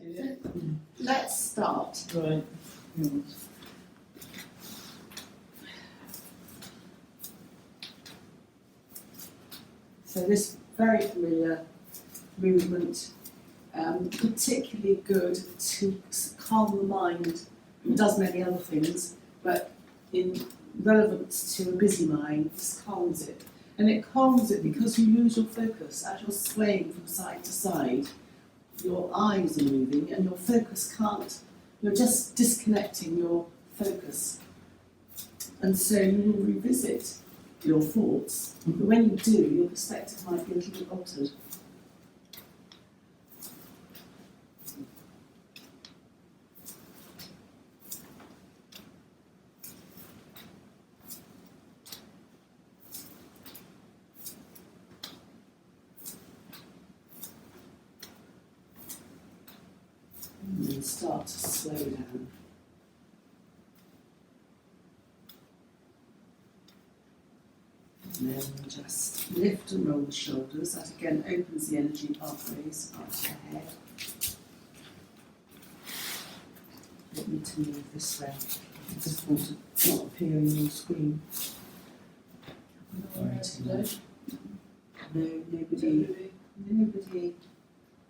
Yeah. Let's start. Right. So this very familiar movement, particularly good to calm the mind. It does many other things, but in relevance to a busy mind, this calms it. And it calms it because you lose your focus. As you're swaying from side to side, your eyes are moving and your focus can't, you're just disconnecting your focus. And so you will revisit your thoughts, but when you do, your perspective might be a little bit altered. And then start to slow down. And then just lift and roll the shoulders. That again opens the energy pathways up to the head. Want me to move this way. I just want to not appear on your screen. All right, today. No, nobody.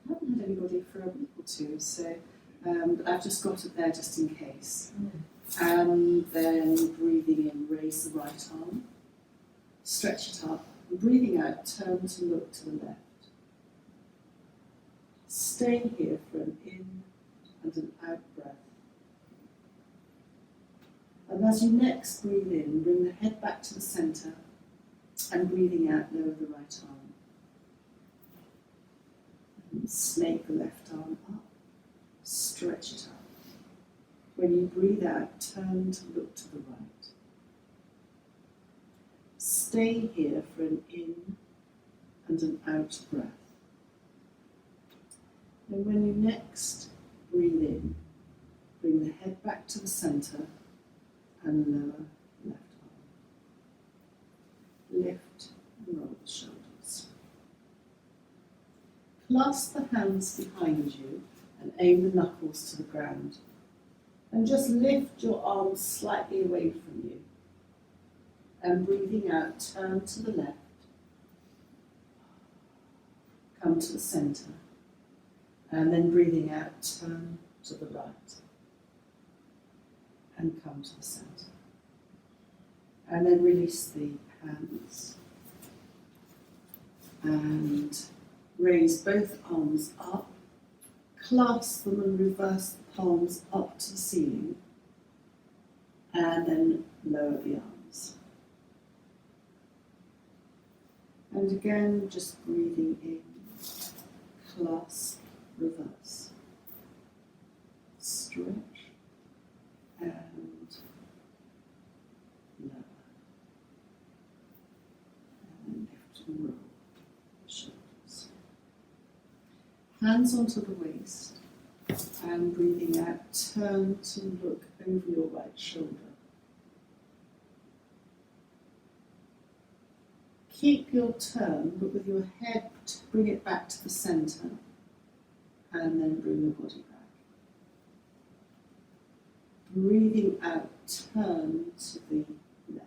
I haven't had anybody for a week or two, so but I've just got it there just in case. And then breathing in, raise the right arm, stretch it up, and breathing out, turn to look to the left. Stay here for an in and an out breath. And as you next breathe in, bring the head back to the centre, and breathing out, lower the right arm. And snake the left arm up, stretch it up. When you breathe out, turn to look to the right. Stay here for an in and an out breath. And when you next breathe in, bring the head back to the centre and lower left arm. Lift and roll the shoulders. Clasp the hands behind you and aim the knuckles to the ground. And just lift your arms slightly away from you. And breathing out, turn to the left. Come to the centre. And then breathing out, turn to the right. And come to the centre. And then release the hands. And raise both arms up. Clasp them and reverse the palms up to the ceiling. And then lower the arms. And again, just breathing in. Clasp, reverse. Stretch. And lower. And lift and roll the shoulders. Hands onto the waist. And breathing out, turn to look over your right shoulder. Keep your turn, but with your head, bring it back to the centre. And then bring the body back. Breathing out, turn to the left.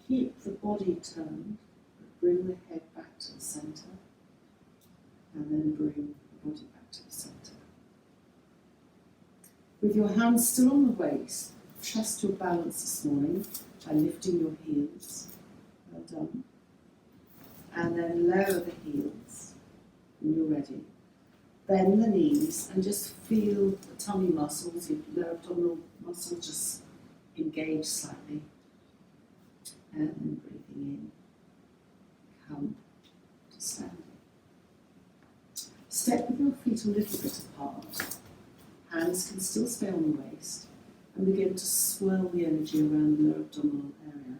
Keep the body turned, but bring the head back to the centre. And then bring the body back to the centre. With your hands still on the waist, trust your balance this morning by lifting your heels. Well done. And then lower the heels when you're ready. Bend the knees and just feel the tummy muscles, your lower abdominal muscles just engage slightly. And then breathing in, come to standing. Step with your feet a little bit apart. Hands can still stay on the waist. And begin to swirl the energy around the lower abdominal area.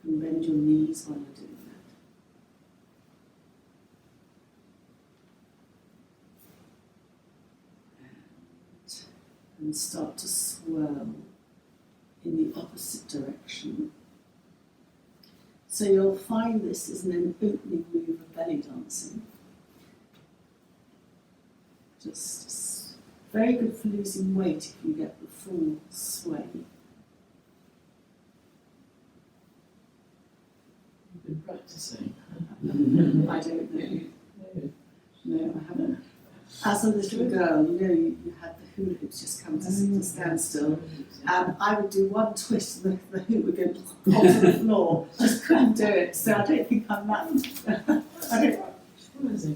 You can bend your knees while you're doing that. And start to swirl in the opposite direction. So you'll find this is an opening move of belly dancing. Just very good for losing weight if you get the full sway. You've been practicing. I don't know. No, I haven't. As a little girl, you had the hula hoops just come to standstill. I would do one twist and the hoop would go onto the floor. Just couldn't do it. So I don't think I'm that.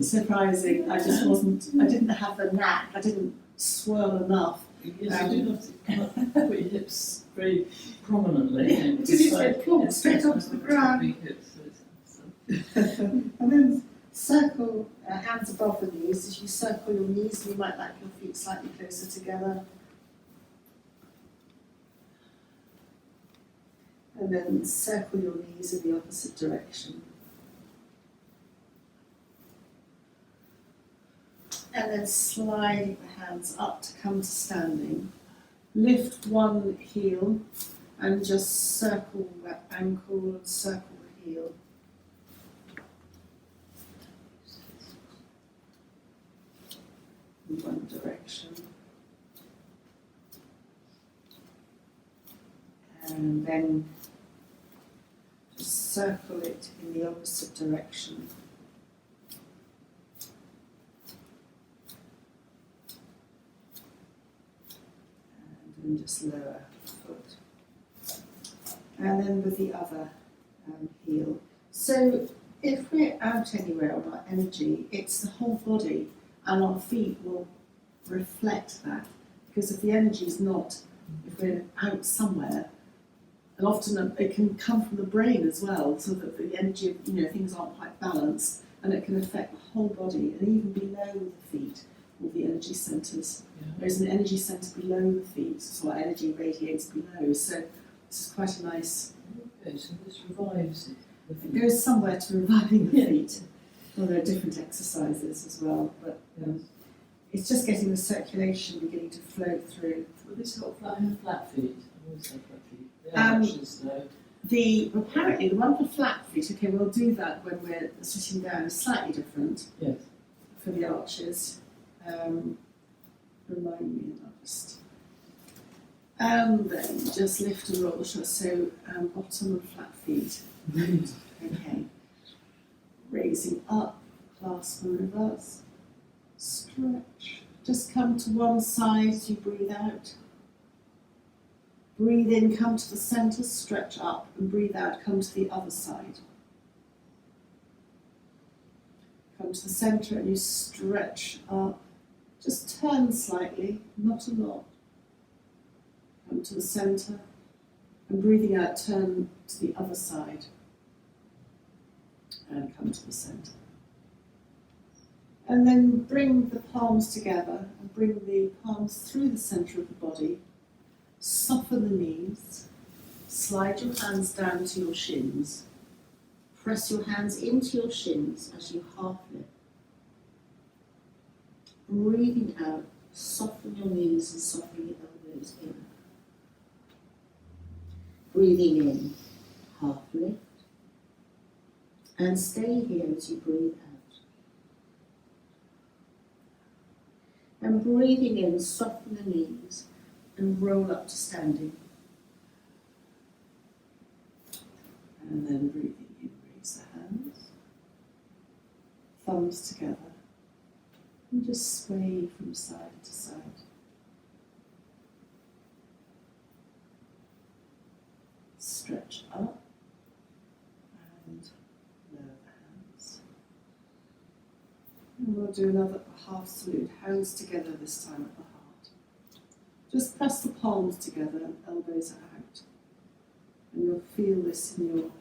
Surprising. I just wasn't. I didn't have the knack. I didn't swirl enough. Yes, you do have to put your hips very prominently. Did you say plonk straight onto the ground? And then circle hands above the knees. As you circle your knees, you might like your feet slightly closer together. And then circle your knees in the opposite direction. And then slide the hands up to come to standing. Lift one heel and just circle that ankle and circle the heel. In one direction. And then just circle it in the opposite direction. And just lower foot. And then with the other heel. So if we're out anywhere on our energy, it's the whole body, and our feet will reflect that. Because if the energy is not, if we're out somewhere, and often it can come from the brain as well, so that the energy of things aren't quite balanced, and it can affect the whole body, and even below the feet, all the energy centres. There's an energy centre below the feet, so our energy radiates below. So this is quite a nice. Okay, so this revives it. It goes somewhere to reviving the feet. Well, there are different exercises as well, but it's just getting the circulation beginning to flow through. Well, this got flat feet. I always say flat feet. The arches, though. Apparently the one for flat feet. Okay, we'll do that when we're sitting down. Is slightly different. Yes. For the arches. Remind me, and I'll just. And then just lift and roll. So bottom and flat feet. Okay. Raising up, clasp and reverse. Stretch. Just come to one side as you breathe out. Breathe in, come to the centre, stretch up, and breathe out, come to the other side. Come to the centre and you stretch up. Just turn slightly, not a lot. Come to the centre, and breathing out, turn to the other side. And come to the centre. And then bring the palms together and bring the palms through the centre of the body. Soften the knees. Slide your hands down to your shins. Press your hands into your shins as you half lift. Breathing out, soften your knees and soften your elbows in. Breathing in, half lift. And stay here as you breathe out. And breathing in, soften the knees and roll up to standing. And then breathing in, raise the hands. Thumbs together. And just sway from side to side. Stretch up and lower the hands. And we'll do another half salute, hands together this time at the heart. Just press the palms together and elbows are out. And you'll feel this in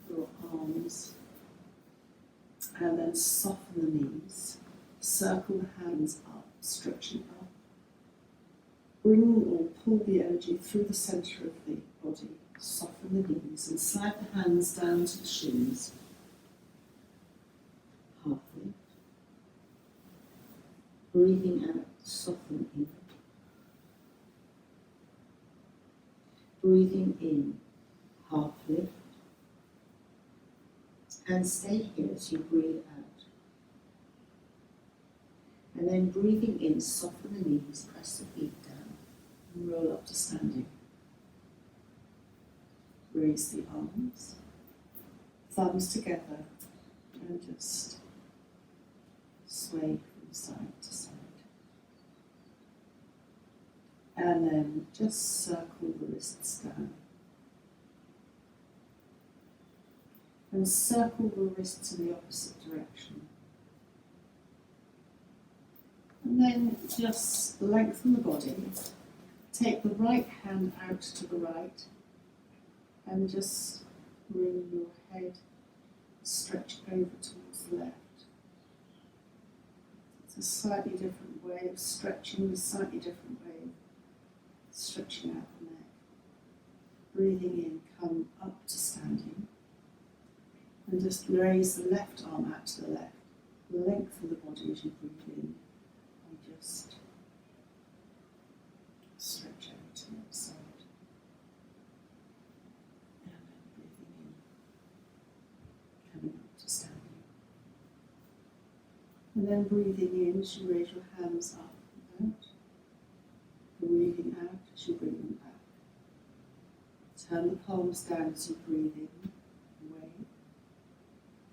your arms. And then soften the knees. Circle the hands up, stretching up. Bring or pull the energy through the centre of the body. Soften the knees and slide the hands down to the shins. Half lift. Breathing out, soften in. Breathing in, half lift. And stay here as you breathe out. And then breathing in, soften the knees, press the feet down. And roll up to standing. Raise the arms, thumbs together, and just sway from side to side. And then just circle the wrists down. And circle the wrists in the opposite direction. And then just lengthen the body. Take the right hand out to the right and just bring your head stretch over towards the left. It's a slightly different way of stretching, a slightly different way of stretching out the neck. Breathing in, come up to standing. And just raise the left arm out to the left. Lengthen the body as you breathe in. And just stretch over to the other side. And then breathing in. Coming up to standing. And then breathing in as you raise your hands up and out. Breathing out as you bring them back. Turn the palms down as you breathe in. Away.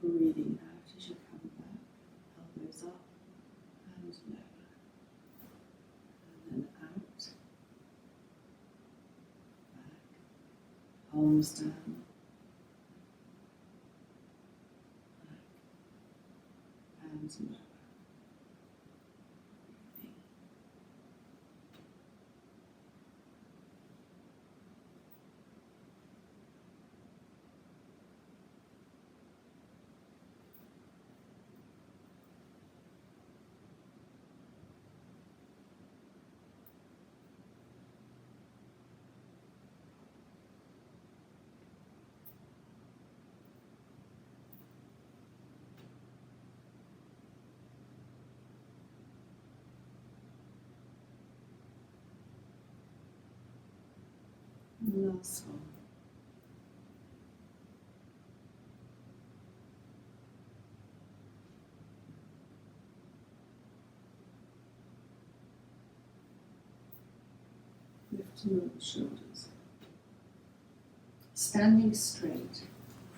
Breathing out as you come back, elbows up and lower, and then out, back, palms down, back, and lower. Breathing. And last one. Lifting the shoulders. Standing straight,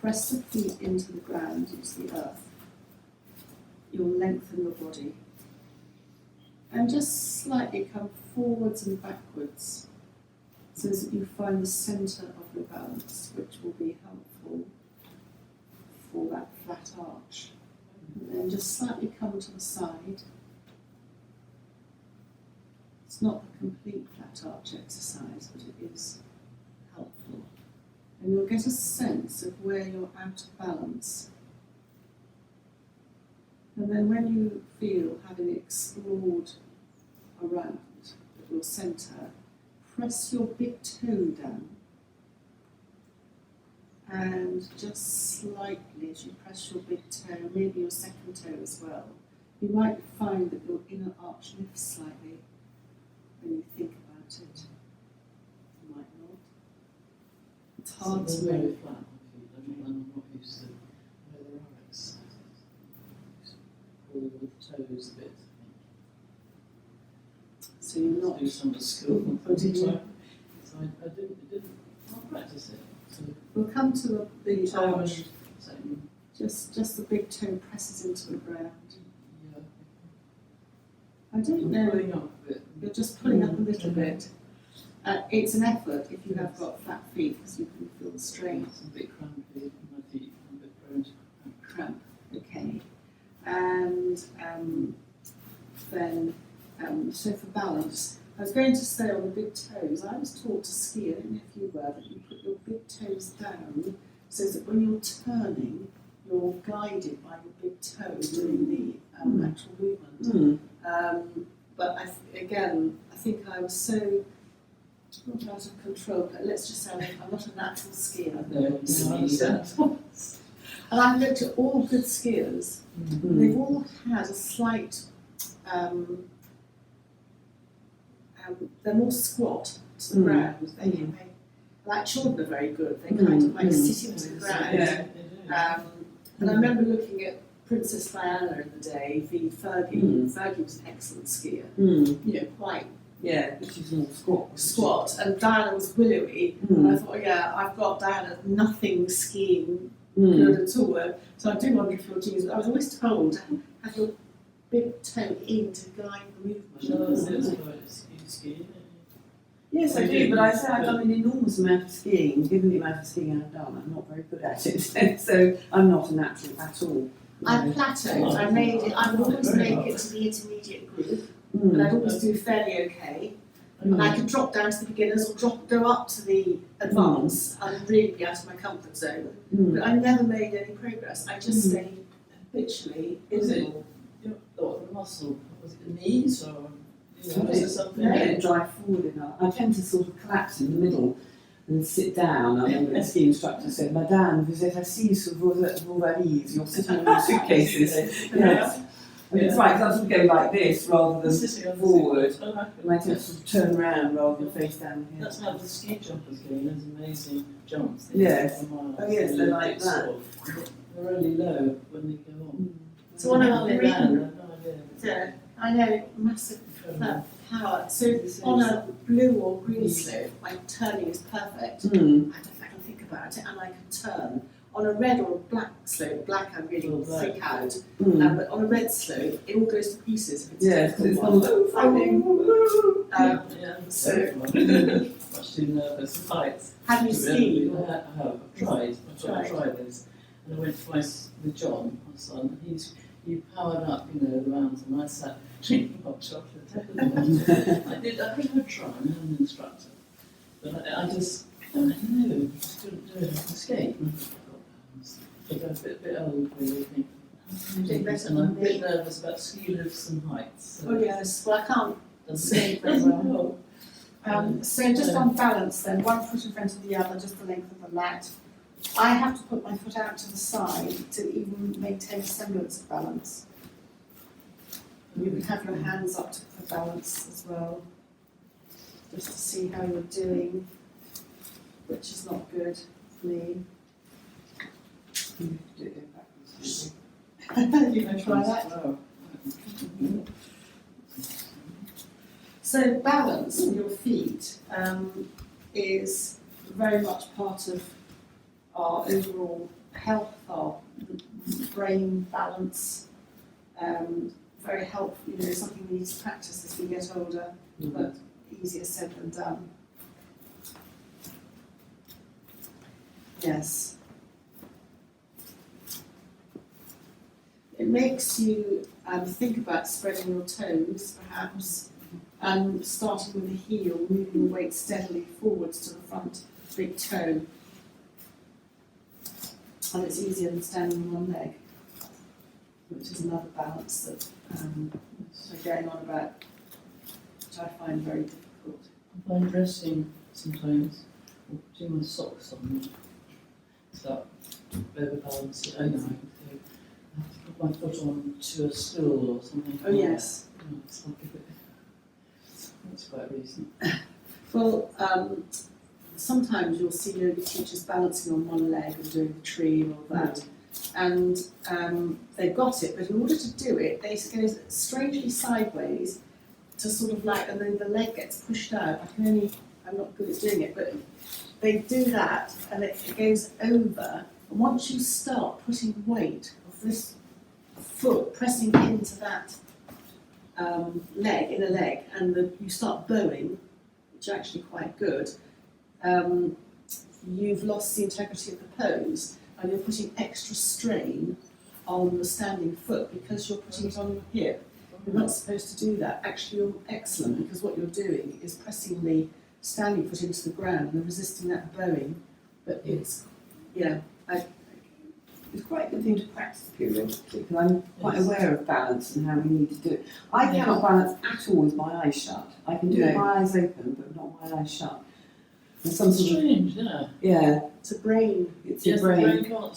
press the feet into the ground, into the earth. You'll lengthen your body. And just slightly come forwards and backwards so that you find the centre of your balance, which will be helpful for that flat arch. And then just slightly come to the side. It's not a complete flat arch exercise, but it is helpful. And you'll get a sense of where you're out of balance. And then when you feel, having explored around at your centre, press your big toe down. And just slightly, as you press your big toe, maybe your second toe as well, you might find that your inner arch lifts slightly when you think about it. You might not. It's hard to very make. flat on feet. I'm not used to where there are exercises. Pull the toes a bit. So you're not do some school. putting So in. I didn't. I'll practice it. So We'll come to the toe arch. and same. Just the big toe presses into the ground. Yeah. I don't know. Pulling up a bit. You're just pulling up a little bit. It's an effort if you have got flat feet because you can feel the strain. It's a bit crampy in my feet. I'm a bit prone to cramp. Cramp. Okay. And then, so for balance, I was going to say on the big toes, I was taught to ski, I don't know if you were, that you put your big toes down so that when you're turning, you're guided by your big toe during the actual movement. But I think I was so not out of control, but let's just say I'm not a natural skier. No, I understand. And I've looked at all good skiers, they've all had a slight, they're more squat to the ground. Like children are very good, they kind of like sit into the ground. And I remember looking at Princess Diana in the day, v Fergie. Mm. Fergie was an excellent skier, Mm. you know, quite Yeah, but she's more squat. squat, and Diana was willowy. Mm. And I thought, yeah, I've got Diana, nothing skiing Mm. good at all. So I do wonder if your genes, I was always told, have your big toe in to guide the movement. No, it's quite ski. Yes, I do, but I say I've done an enormous amount of skiing. Given the amount of skiing I've done, I'm not very good at it. So I'm not a natural at all. I No. plateaued. I made it. I would always make it to the intermediate group, and I'd always do fairly okay. And I could drop down to the beginners or go up to the advanced and really be out of my comfort zone. But I never made any progress. I just stayed habitually Was it immobile. the muscle? Was it the knees or was it something? No. I didn't drive forward enough. I tend to sort of collapse in the middle and sit down. I remember the ski instructor said, "Madame, vous êtes assise sur vos valises. You're sitting on your suitcases." Yes. And it's right, because I sort of go like this rather than Sitting on the forward. seat. Oh, And I tend to sort of turn around rather than face down here. That's how the ski jumpers go, those amazing jumps. They Yes. go for miles. Oh, yes, they're like that. Sort of- They're really low when they go on. So one How of they the land, reasons, I've no idea. yeah, I know, massive Incredible. power. So on a blue or green slope, my turning is perfect. I can think about it and I can turn. On a red or a black slope, black I really Oh, black. freak out. But on a red slope, it all goes to pieces if it's a Yes, because it's difficult not one. frightening. Yeah, so- much too nervous. Heights. Have you skied? I have. I've tried. I've tried this. And I went twice with John, my son. He powered up, the mountain. I sat drinking hot chocolate. I think I'd try. I'm an instructor. But I just don't know. I just couldn't do it. I could skate. But I'm a bit old, really, I think. Doing better And I'm a than bit me. nervous about ski lifts and heights. So Oh yes, well I can't doesn't skate very well. So just on balance then, one foot in front of the other, just the length of the mat. I have to put my foot out to the side to even maintain a semblance of balance. You would have your hands up for balance as well, just to see how you're doing, which is not good for me. You could do it backwards. You can try that. So balance with your feet is very much part of our overall health, our brain balance. Very helpful, something we need to practice as we get older, but easier said than done. Yes. It makes you think about spreading your toes, perhaps, and starting with the heel, moving the weight steadily forwards to the front big toe. And it's easier than standing on one leg, which is another balance that we're going on about, which I find very difficult. I find dressing sometimes, or putting my socks on and start overbalancing. I have to put my foot on to a stool or something. Oh yes. It's like a bit. That's quite recent. Well, sometimes you'll see yoga teachers balancing on one leg and doing the tree and all that, and they've got it, but in order to do it, they go strangely sideways to sort of and then the leg gets pushed out. I'm not good at doing it, but they do that, and it goes over, and once you start putting weight of this foot pressing into that inner leg, and you start bowing, which are actually quite good, you've lost the integrity of the pose, and you're putting extra strain on the standing foot because you're putting it on your hip. You're not supposed to do that. Actually, you're excellent because what you're doing is pressing the standing foot into the ground and resisting that bowing. But it's quite a good thing to practice periodically, because I'm quite aware of balance and how we need to do it. I cannot balance at all with my eyes shut. I can do it with my eyes open, but not my eyes shut. And some sort of, Strange, yeah. it's a brain. it's Yes, your the brain. brain can't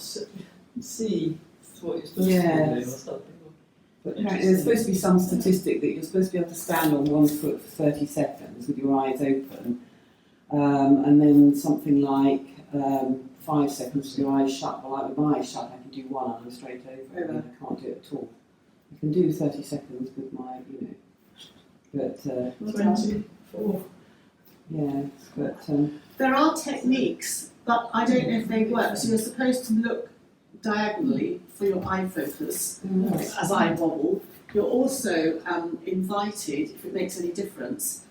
see what you're supposed to do Yes. or something. But apparently there's supposed to be some statistic that you're supposed to be able to stand on one foot for 30 seconds with your eyes open, and then something like 5 seconds with your eyes shut. Well, like with my eyes shut, I can can do one arm straight over, and I can't do it at all. I can do 30 seconds with my, but 24. yeah, but There are techniques, but I don't know if they work. So you're supposed to look diagonally for your eye focus as I wobble. You're also invited, if it makes any difference,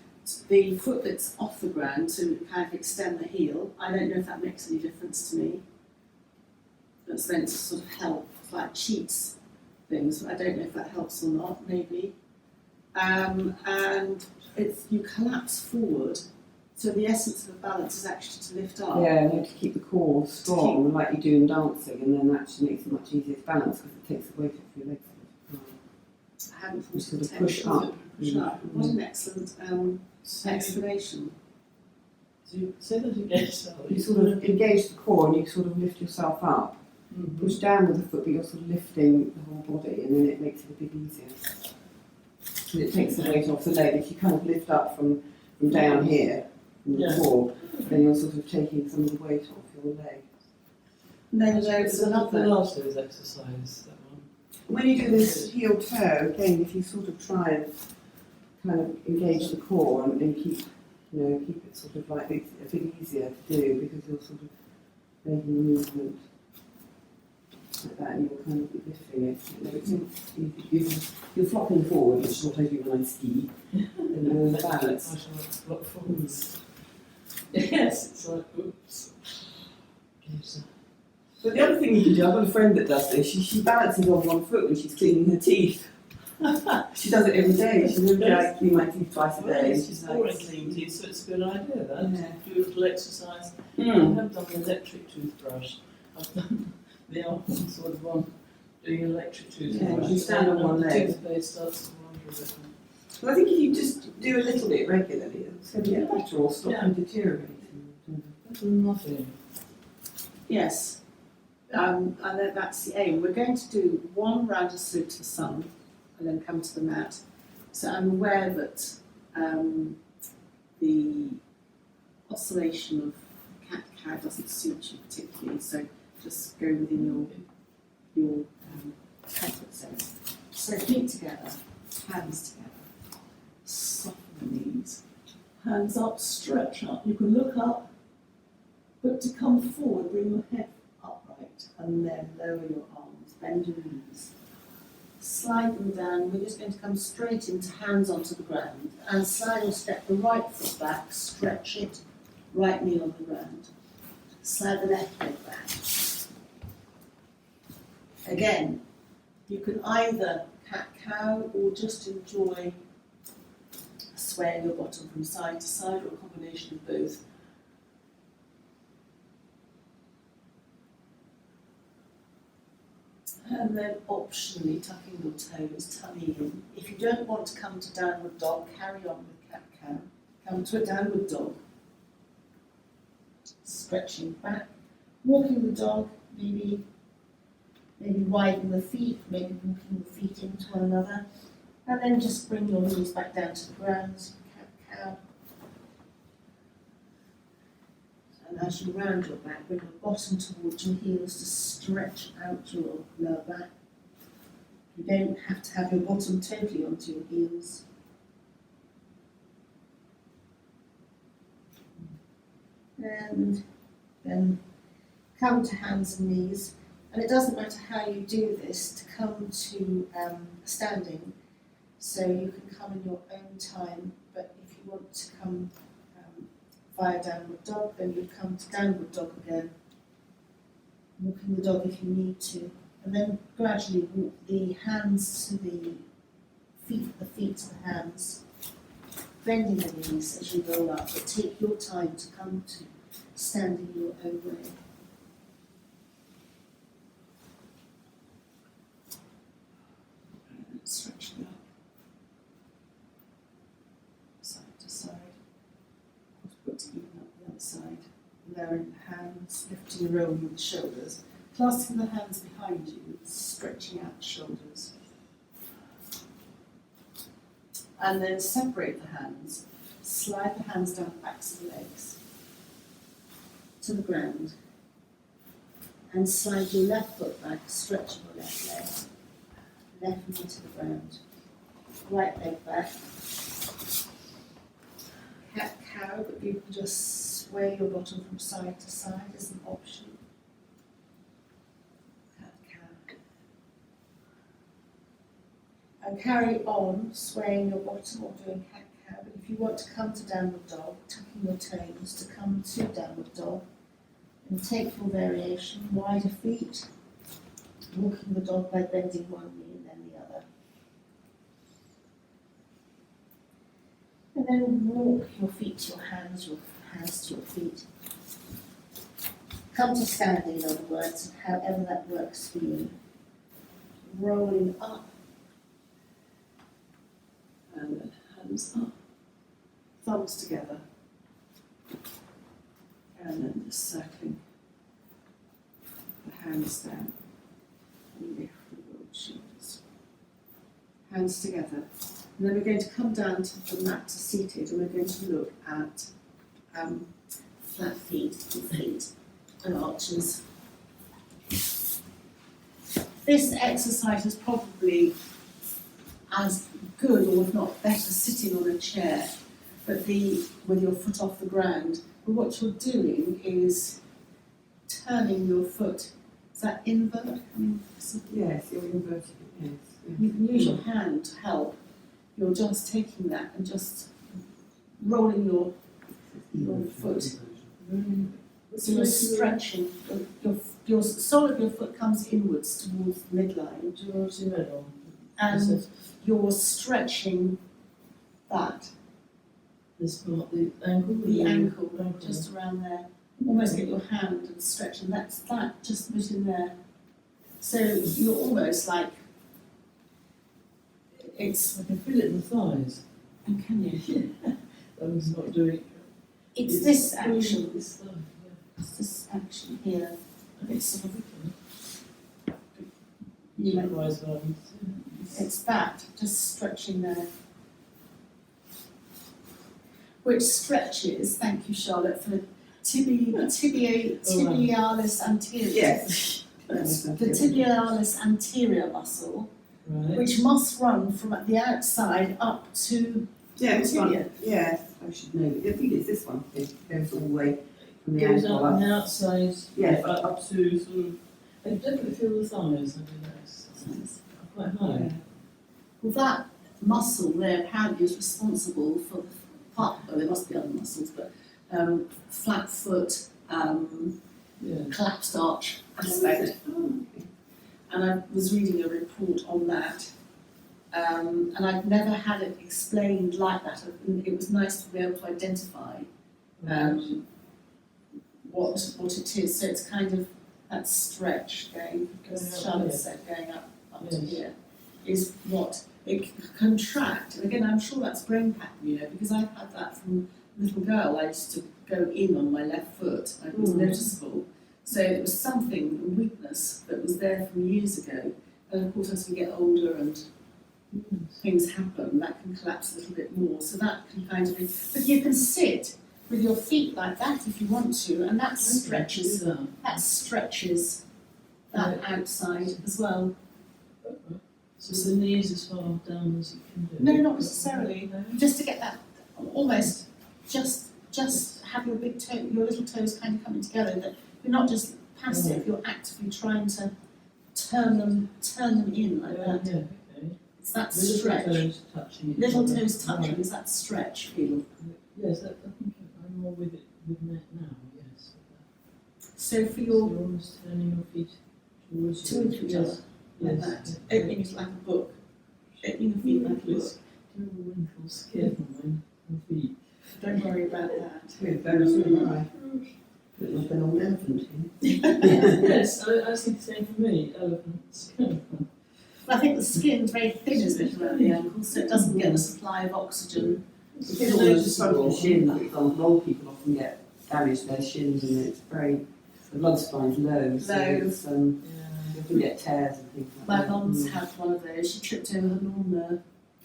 the foot that's off the ground to kind of extend the heel. I don't know if that makes any difference to me. That's meant to sort of help, it's like cheats things. I don't know if that helps or not, maybe. And you collapse forward. So the essence of the balance is actually to lift up. yeah, you have to keep the core strong, like you do in dancing, and then that actually makes it much easier to balance because it takes the weight off your legs. I hadn't You thought sort of of push up. Push up. What an excellent explanation. So you say that again, Sally. You sort of engage the core and you sort of lift yourself up. Push down with the foot, but you're sort of lifting the whole body, and then it makes it a bit easier. And it takes the weight off the leg. If you kind of lift up from down here, from the core, then you're sort of taking some of the weight off your leg. And then there's The another. last day's exercise, that one. When you do this heel toe, again, if you sort of try and kind of engage the core and keep it sort of like it's a bit easier to do because you're sort of making the movement like that and you're kind of lifting it. You're flopping forward, which is what I do when I ski, and you're I balance. shall flop forwards. Yes, it's like, oops. Yes. But the other thing you can do, I've got a friend that does this, she balances on one foot when she's cleaning her teeth. She does it every day. She's really like clean my teeth twice a day. It's She's boring like, clean teeth, so it's a good idea that. Yeah. Do a little exercise. I mm. have done the electric toothbrush. I've done the old sort of one doing electric toothbrush. you stand on one The leg. toothpaste starts to wander a bit. Well, I think if you just do a little bit regularly, it's going to get better or stop Yeah. them deteriorating. Better than nothing. Yes. And then that's the aim. We're going to do one round of salute to the sun and then come to the mat. So I'm aware that the oscillation of cat-cow doesn't suit you particularly, so just go within your comfort zone. So feet together, hands together, soften the knees, hands up, stretch up. You can look up, but to come forward, bring your head upright and then lower your arms, bend your knees. Slide them down. We're just going to come straight into hands onto the ground and slide or step the right foot back, stretch it, right knee on the ground. Slide the left leg back. Again, you can either cat-cow or just enjoy swaying your bottom from side to side or a combination of both. And then optionally tucking your toes, tummy in. If you don't want to come to downward dog, carry on with cat-cow. Come to a downward dog. Stretching back, walking the dog, maybe widen the feet, maybe walking the feet into one another. And then just bring your knees back down to the ground, cat-cow. And as you round your back, bring your bottom towards your heels to stretch out your lower back. You don't have to have your bottom totally onto your heels. And then come to hands and knees. And it doesn't matter how you do this to come to standing. So you can come in your own time, but if you want to come via downward dog, then you'd come to downward dog again, walking the dog if you need to, and then gradually walk the hands to the feet to the hands, bending the knees as you roll up, but take your time to come to standing your own way. And stretching up, side to side. Put even up the other side, lowering the hands, lifting and rolling with the shoulders, clasping the hands behind you, stretching out the shoulders. And then separate the hands, slide the hands down the backs of the legs to the ground, And slide your left foot back, stretch your left leg. Left knee to the ground. Right leg back. Cat cow, but you can just sway your bottom from side to side as an option. Cat cow. And carry on swaying your bottom or doing cat cow. But if you want to come to downward dog, tucking your toes to come to downward dog, and take your variation, wider feet, walking the dog by bending one knee and then the other. And then walk your feet to your hands to your feet. Come to standing, in other words, however that works for you. Rolling up. And then hands up, thumbs together. And then just circling the hands down and lift the broad shoulders. Hands together. And then we're going to come down to the mat to seated and we're going to look at Flat feet and arches. This exercise is probably as good or if not better sitting on a chair, but with your foot off the ground. But what you're doing is turning your foot. Is that invert? I mean, Yes, you're inverted. Yes. you can use your hand to help. You're just taking that and just rolling your foot. So you're stretching. Your sole of your foot comes inwards towards the midline, Towards the middle. and you're stretching that. This part, the ankle. The ankle, just around there. Almost get your hand and stretch, and that's that, just a bit in there. So you're almost like, it's, I can feel it in the thighs. and can you? I was not doing. It's this action, This stuff, it's this action here. It's sort of, yeah. you know, Rise button. it's that, just stretching there. Which stretches, thank you Charlotte, for the tibialis anterior. Yes. The tibialis anterior muscle, Right. which must run from the outside up to Yeah, the this one. tibia. Yes, I should know. I think it's this one. It goes all the way from the Goes ankle up on up. the outside. Yes. Up to sort of. I definitely feel the thighs. I mean, that's quite high. Well, that muscle there apparently is responsible for the part, well, there must be other muscles, but flat foot, Yeah. collapsed arch aspect. Oh, okay. And I was reading a report on that, and I'd never had it explained like that. And it was nice to be able to identify what it is. So it's kind of that stretch going, Going as up Charlotte here. said, going up to Yes. here, is what it can contract. And again, I'm sure that's brain pattern, because I've had that from a little girl. I used to go in on my left foot. It was noticeable. So it was something, a weakness that was there from years ago. And of course, as we get older and things happen, that can collapse a little bit more. So that can kind of be, but you can sit with your feet like that if you want to, and that stretches that outside as well. So the knees as far down as you can do. No, not necessarily. No? Just to get that almost, just have your big toe, your little toes kind of coming together. That you're not just passive, you're actively trying to turn them in like that. Yeah, okay. It's that Little stretch. toes touching each Little other. toes touching Right. is that stretch feel. Yes, I think I'm more with it with net now, yes. So for So your you're almost turning your feet towards to each yes. other like Yes. that, opening it like a book, opening your feet like a book. Terrible wrinkle skin on my feet. Don't worry about that. We're very soon, right? Look like an old elephant here. Yes, I was thinking the same for me, elephants. I think the skin's very thin, isn't it, around the ankle, so it doesn't get the supply of oxygen. It's all the front of the shin, for example, old people often get damaged their shins and it's very, the blood supply is low, so Low. it's, you Yeah. can get tears and things like My that. mum's had one of those. She tripped over her lawnmower.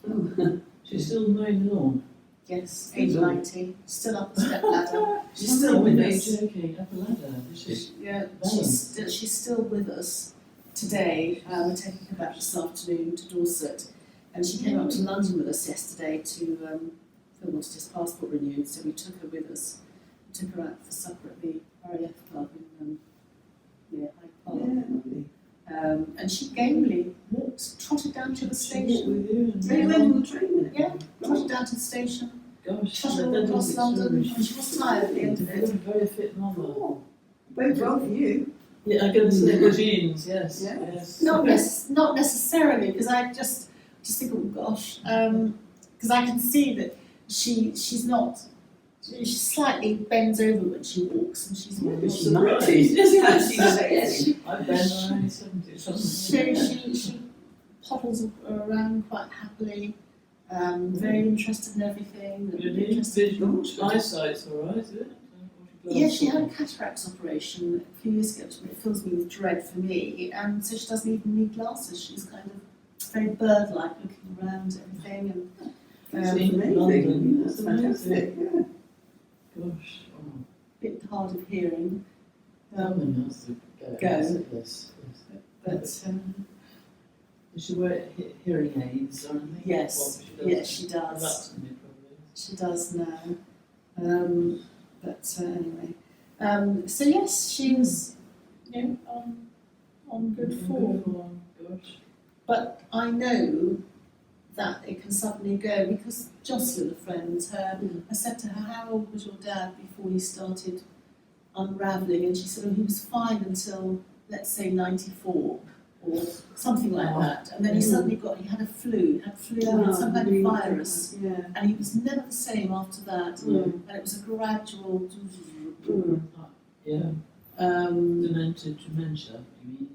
Oh. She's still mowing the lawn. Yes, age 90, still up the step ladder. She's Oh, still with you're us. joking, up a ladder, is she? Yeah, Balance. she's still with us today. We're taking her back this afternoon to Dorset, and she came up to London with us yesterday to they wanted his passport renewed, so we took her with us. We took her out for supper at the RAF club in near Hyde Park. Yeah, lovely. And she gamely trotted down to the She station. walked with you and So you went on the train then? Yeah, trotted down to the station, gosh, trotted all across London, and she was tired at the end of You're a it. very fit mother. Oh, bodes well for you. Yeah, I'm going to say the genes, yes. Yeah. Yes. Not necessarily, because I just think, oh gosh, because I can see that she's not. She slightly bends over when she walks, and she's Yeah, more. but she's surprised. 90. Yeah, she's Yes, amazing. I've been around 70 So something. she pottles around quite happily, very interested in everything. And Really? interested in, Visual eyesight's alright, is it? yeah, she had a cataracts operation a few years ago, but it fills me with dread for me, and so she doesn't even need glasses. She's kind of very bird-like, looking around everything, and That's In amazing. London, That's that's fantastic. Yeah. Gosh, oh. a bit hard of hearing. Woman has to go. Go. Yes, yes. But Does she wear hearing aids or anything? yes, Well, yes, she does. Reluctantly, probably. She does now. But anyway, so yes, she was, on good form. Gosh. But I know that it can suddenly go because Jocelyn, a friend, I said to her, "How old was your dad before he started unravelling?" And she said, "Oh, he was fine until, let's say, 94 or something like Oh. that. And then he suddenly he had a flu, and some kind of virus, Yeah. and he was never the same after that. Mm. And it was a gradual." Mm. Yeah. Dementia, you mean?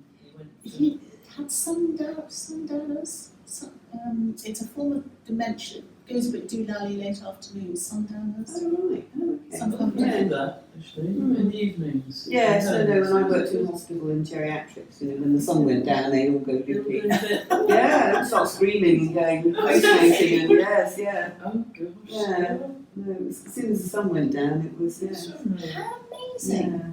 He had sundowners. It's a form of dementia. It goes a bit doolally late afternoon. Sundowners. Oh, right. Oh, okay. Sometimes. I Yeah. do that, actually, Mm. in the evenings. Yes, I know. When I worked in hospital in geriatrics, when the sun went down, they'd all go loopy. Yeah, they'd start screaming and going hallucinating, and yes, yeah. Oh, gosh. Yeah. No, it was, as soon as the sun went down, it was, yeah. How amazing! Yeah.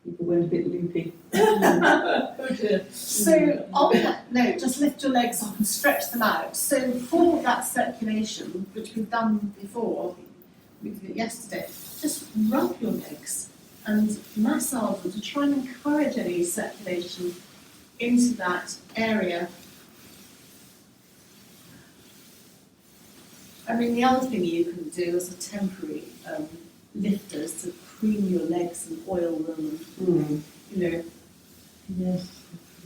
People went a bit loopy. Oh dear. So on that note, just lift your legs up and stretch them out. So for that circulation, which we've done before, we did it yesterday, just rub your legs and massage them to try and encourage any circulation into that area. I mean, the other thing you can do as a temporary lifter is to cream your legs and oil them, Mm. and, Yes,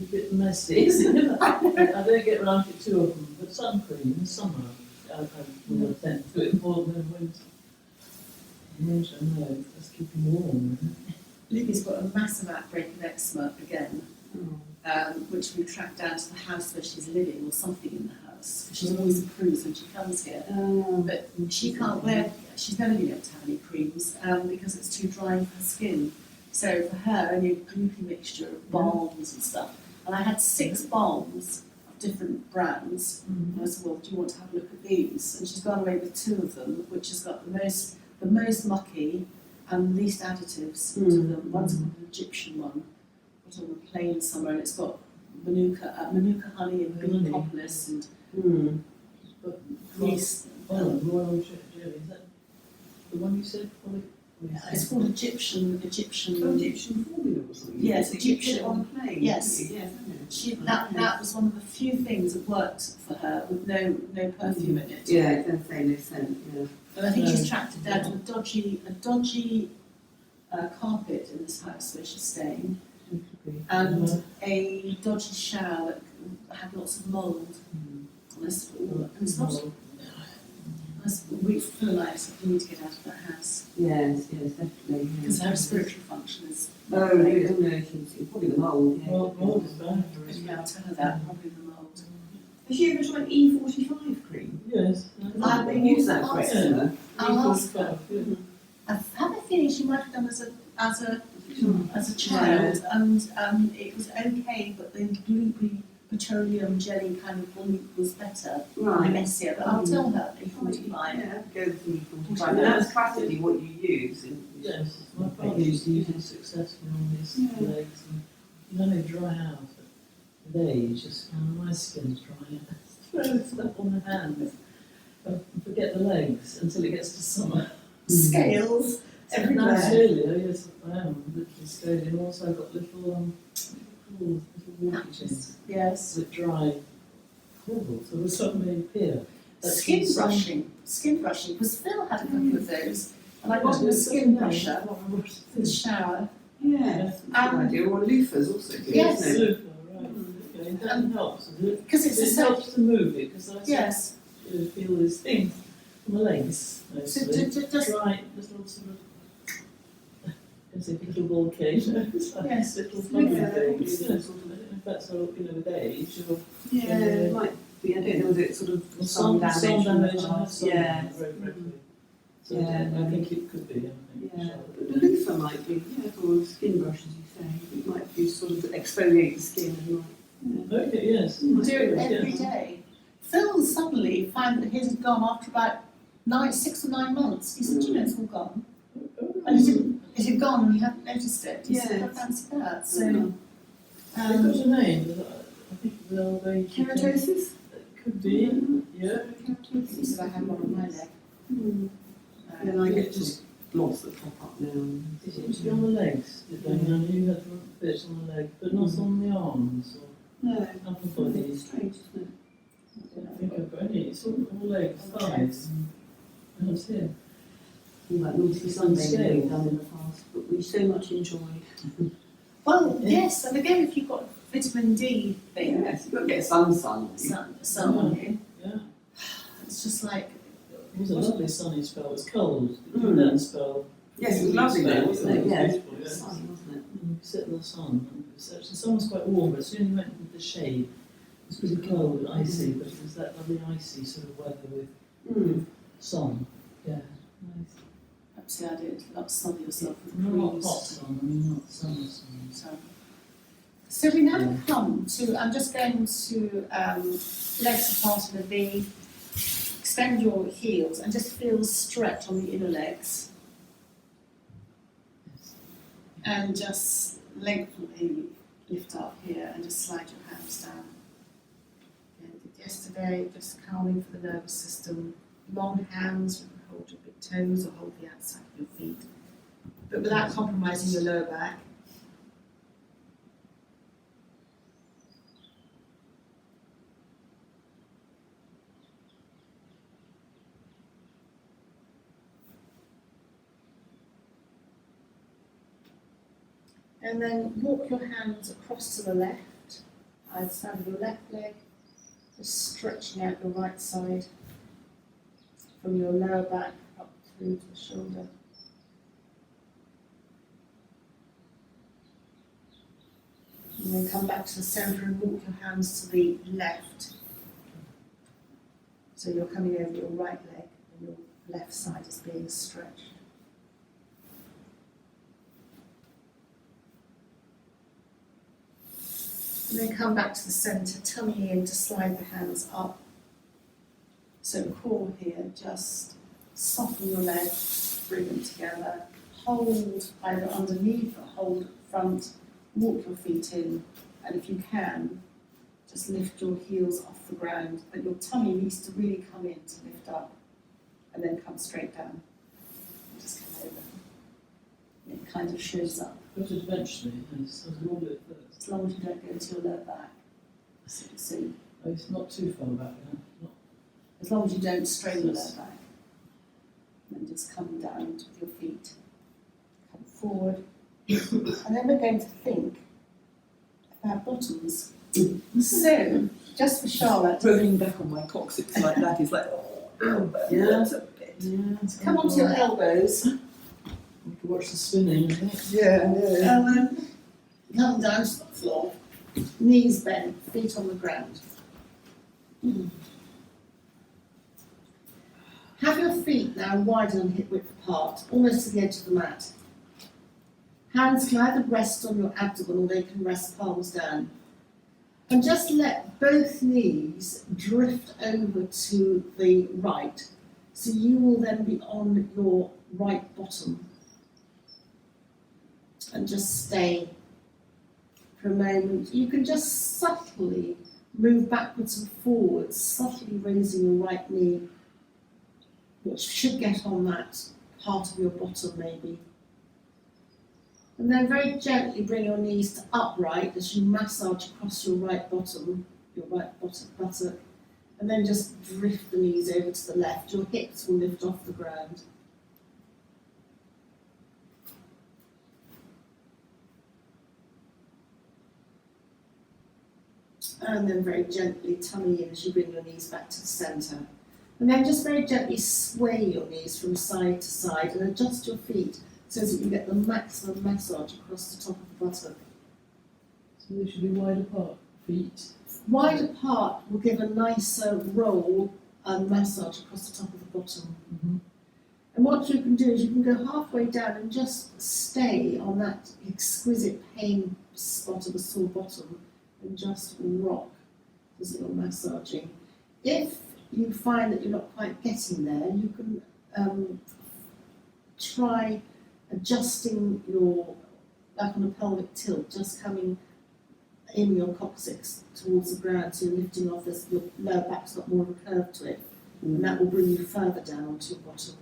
it's a bit messy, isn't it? I don't get round to two of them, but sun cream in summer, I will tend to it more than in winter. Winter, no, just keep them warm, isn't it? Libby's got a massive outbreak of eczema again, Oh. which we've tracked down to the house where she's living or something in the house. She's always a cruise when she comes here. But she can't wear, she's never been able to have any creams because it's too dry for her skin. So for her, only a groupie mixture of balms and stuff. And I had 6 balms of different brands. And I said, well, do you want to have a look at these? And she's gone away with 2 of them, which has got the most mucky and least additives into them. One's called an Egyptian one, put on a plain somewhere, and it's got manuka honey and bee propolis and But yeast. Royal jelly, is that the one you said? It's called Egyptian. Oh, Egyptian formula or something. Yes, So you get Egyptian. it on a plane. Yes. Yes, I know. That was one of the few things that worked for her with no perfume in it. Yeah, it's going to say no scent, yeah. And I think No. she's tracked it down to a dodgy carpet in this house where she's staying, and a dodgy shower that had lots of mould. And I said, "Oh, and it's not." I said, "We Phil and I said, we need to get out of that house Yes, definitely. because her respiratory function is." Oh, no, she's probably the mould. Yeah. Well, mold is bad for us. Yeah, I'll tell her that. Probably the mould. Has she ever tried E45 cream? Yes. I They use that for ask eczema. I'll ask her. Yeah. I have a feeling she might have done as a child, and it was okay, but then gloopy petroleum jelly kind of was better, Right. messier, but I'll tell her E45. Yeah, go with E45. And that's classically what you use in. Yes, my father used to use it successfully on his Yeah. legs, and you know they dry out with age, just my skin's drying out. Throw stuff on the hands. Forget the legs until it gets to summer. Scales everywhere. Absolutely, yes, I am literally scaly, and also I've got little what do you call little water things Yes. that dry horrible, so there's something appear. Skin brushing, because Phil had a couple of those, and I got him a skin brusher for the shower. Yeah, good idea. Or loofahs also good, Yes. isn't it? Right. Okay, that helps, does it? Because it's It helps to move it, because I yes. feel these things on my legs, So mostly. just Dry, little sort of, as if little volcanoes, like Yes. little funny Yeah. things. Yes. If that's how, with age, or Yeah, it might be. I don't know, was it sort of sun sun damage? from the damage, and past? sun Yeah. very quickly. So Yeah. I think it could be, I think. Yeah, but the loofah might be, yeah, for skin brush, as you say. It might be sort of exfoliate the skin and might, Okay, yes. do it Yeah. every day. Phil suddenly found that his had gone after about 6 or 9 months. He said, you know, it's all gone. And it had gone and he hadn't noticed it. He said, I fancy that. So, They've got a name, but I think they keratosis? It could be, yeah. he said, I had one on my leg. And I get just blobs that pop up now. It seems to be on the legs, did they? I knew you had bits on the leg, but not on the arms or No, upper body. strange, isn't it? I think I've got any, it's all legs, thighs, and it's here. All that naughty sunbathing we've done in the past, but we so much enjoy. Well, yes, and again, if you've got vitamin D thing, Yes, you've got to get sun. sun on you, Yeah. it's just like, It was a lovely sunny spell, it was cold, it Mm. did that spell. Yes, it was lovely there, wasn't it? It was Yeah, beautiful, it was yeah. sunny, wasn't it? And you could sit in the sun, and it was actually, the sun was quite warm, but as soon as you went into the shade, it was pretty cold and icy, but it was that lovely icy sort of weather with Mm. sun. Yeah, nice. perhaps I did, not sun yourself with Not creams. hot sun, I mean not summer sun. So we now Yeah. come to, I'm just going to legs apart in a V, extend your heels and just feel the stretch on the inner legs Yes. and just lengthen the lift up here and just slide your hands down. Again, did yesterday, just calming for the nervous system. Long hands, you can hold your big toes or hold the outside of your feet, but without compromising your lower back. And then walk your hands across to the left, either side of your left leg, just stretching out your right side from your lower back up through to the shoulder. And then come back to the centre and walk your hands to the left. So you're coming over your right leg and your left side is being stretched. And then come back to the centre, tummy in to slide the hands up. So core here, just soften your legs, bring them together, hold either underneath or hold at front, walk your feet in, and if you can, just lift your heels off the ground, but your tummy needs to really come in to lift up, and then come straight down. Just come over. It kind of shows up. But eventually, yes, I will do it first. As long as you don't go to your lower back. So It's not too far back now. Not as long as you don't strain your lower back. And then just come down with your feet. Come forward. And then we're going to think about bottoms. So, just for Charlotte, Rolling back on my coccyx like that is like, oh, Yeah. that's a bit. yeah. come onto your elbows We could watch the spinning, I think. Yeah, and then come down to the floor. Knees bent, feet on the ground. Have your feet now wide and hip width apart, almost to the edge of the mat. Hands can either rest on your abdomen or they can rest palms down. And just let both knees drift over to the right. So you will then be on your right bottom. And just stay for a moment. You can just subtly move backwards and forwards, subtly raising your right knee, which should get on that part of your bottom maybe. And then very gently bring your knees to upright as you massage across your right bottom buttock, and then just drift the knees over to the left. Your hips will lift off the ground. And then very gently tummy in as you bring your knees back to the centre. And then just very gently sway your knees from side to side and adjust your feet so that you get the maximum massage across the top of the buttock. So they should be wide apart, feet. Wide apart will give a nicer roll and massage across the top of the bottom. Mm-hmm. And what you can do is you can go halfway down and just stay on that exquisite pain spot of the sore bottom and just rock as you're massaging. If you find that you're not quite getting there, you can try adjusting your back on a pelvic tilt, just coming in your coccyx towards the ground, so you're lifting off this, your lower back's got more of a curve to it, and that will bring you further down onto your bottom.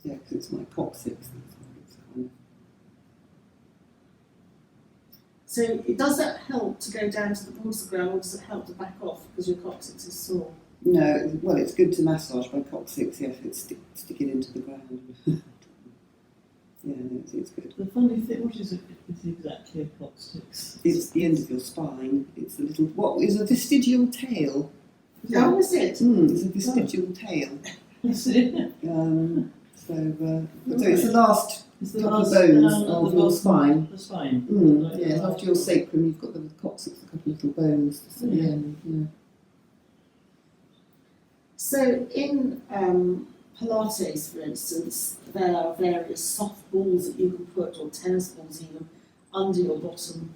Yeah, because it's my coccyx. That's why it's kind of... So does that help to go down to the towards the ground, or does it help to back off because your coccyx is sore? No, well, it's good to massage my coccyx, yes, it's sticking into the ground. Yeah, no, it's good. The funny thing, what is it? It's exactly a coccyx. It's the end of your spine. It's a little, what is a vestigial tail? How is it? It's a vestigial tail. That's it. So it's the last It's the couple of last bones down at of the your bottom spine. of the spine. Like Yeah, the after your sacrum, you've got the coccyx, a couple of little bones at the end. Yeah. So in Pilates, for instance, there are various soft balls that you can put, or tennis balls even, under your bottom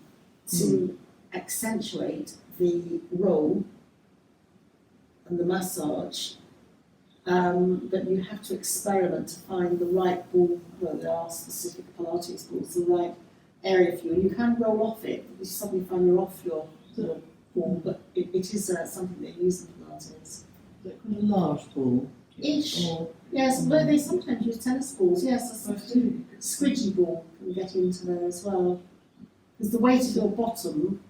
to accentuate the roll and the massage. But you have to experiment to find the right ball. Well, there are specific Pilates balls, the right area for you. And you can roll off it if you suddenly find you're off your ball, but it is something they use in Pilates. Is that quite a large ball? Ish. Or Yes, but they sometimes use tennis balls. Yes, a I sort of do. squidgy ball can get into there as well. Because the weight of your bottom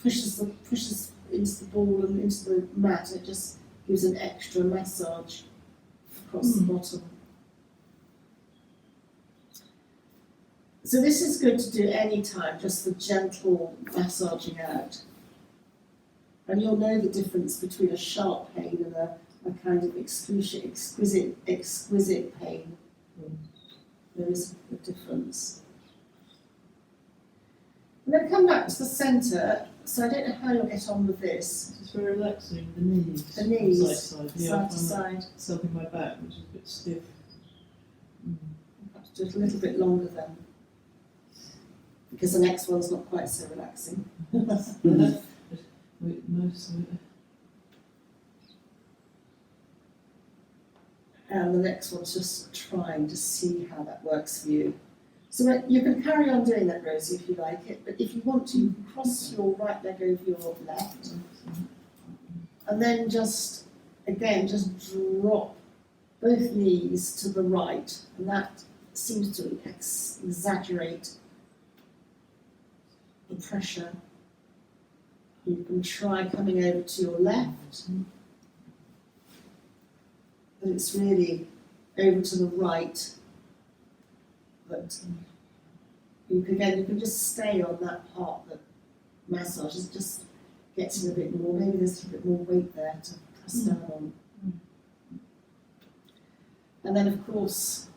pushes into the ball and into the mat. It just gives an extra massage across the bottom. So this is good to do any time, just the gentle massaging out. And you'll know the difference between a sharp pain and a kind of exquisite pain. There is a difference. And then come back to the centre. So I don't know how you'll get on with this. It's very relaxing, the knees. The knees, Side to side. Yeah, I side to find side. that something my back, which is a bit stiff. Perhaps do it a little bit longer then. Because the next one's not quite so relaxing. Wait, most of it. And the next one's just trying to see how that works for you. So you can carry on doing that, Rosie, if you like it, but if you want to, you can cross your right leg over your left, and then just drop both knees to the right, and that seems to exaggerate the pressure. You can try coming over to your left, but it's really over to the right. But you can just stay on that part that massages, just gets in a bit more. Maybe there's a bit more weight there to press down on. And then, of course,